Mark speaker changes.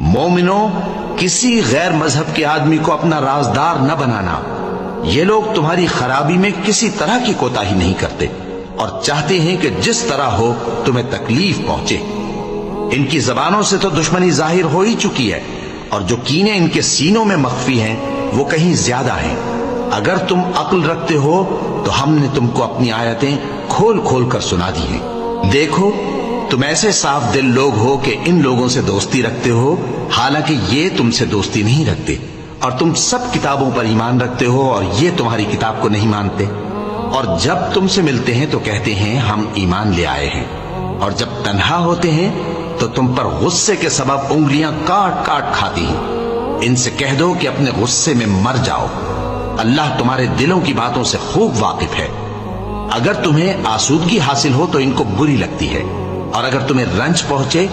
Speaker 1: مومنوں، کسی غیر مذہب کے آدمی کو اپنا رازدار نہ بنانا۔ یہ لوگ تمہاری خرابی میں کسی طرح کی کوتاہی نہیں کرتے اور چاہتے ہیں کہ جس طرح ہو تمہیں تکلیف پہنچے۔ ان کی زبانوں سے تو دشمنی ظاہر ہو ہی چکی ہے، اور جو کینے ان کے سینوں میں مخفی ہیں وہ کہیں زیادہ ہیں۔ اگر تم عقل رکھتے ہو تو ہم نے تم کو اپنی آیتیں کھول کھول کر سنا دی ہیں۔ دیکھو، تم ایسے صاف دل لوگ ہو کہ ان لوگوں سے دوستی رکھتے ہو، حالانکہ یہ تم سے دوستی نہیں رکھتے، اور تم سب کتابوں پر ایمان رکھتے ہو اور یہ تمہاری کتاب کو نہیں مانتے، اور جب تم سے ملتے ہیں تو کہتے ہیں ہم ایمان لے آئے ہیں، اور جب تنہا ہوتے ہیں تو تم پر غصے کے سبب انگلیاں کاٹ کاٹ کھاتی ہیں۔ ان سے کہہ دو کہ اپنے غصے میں مر جاؤ، اللہ تمہارے دلوں کی باتوں سے خوب واقف ہے۔ اگر تمہیں آسودگی حاصل ہو تو ان کو بری لگتی ہے، اور اگر تمہیں رنج پہنچے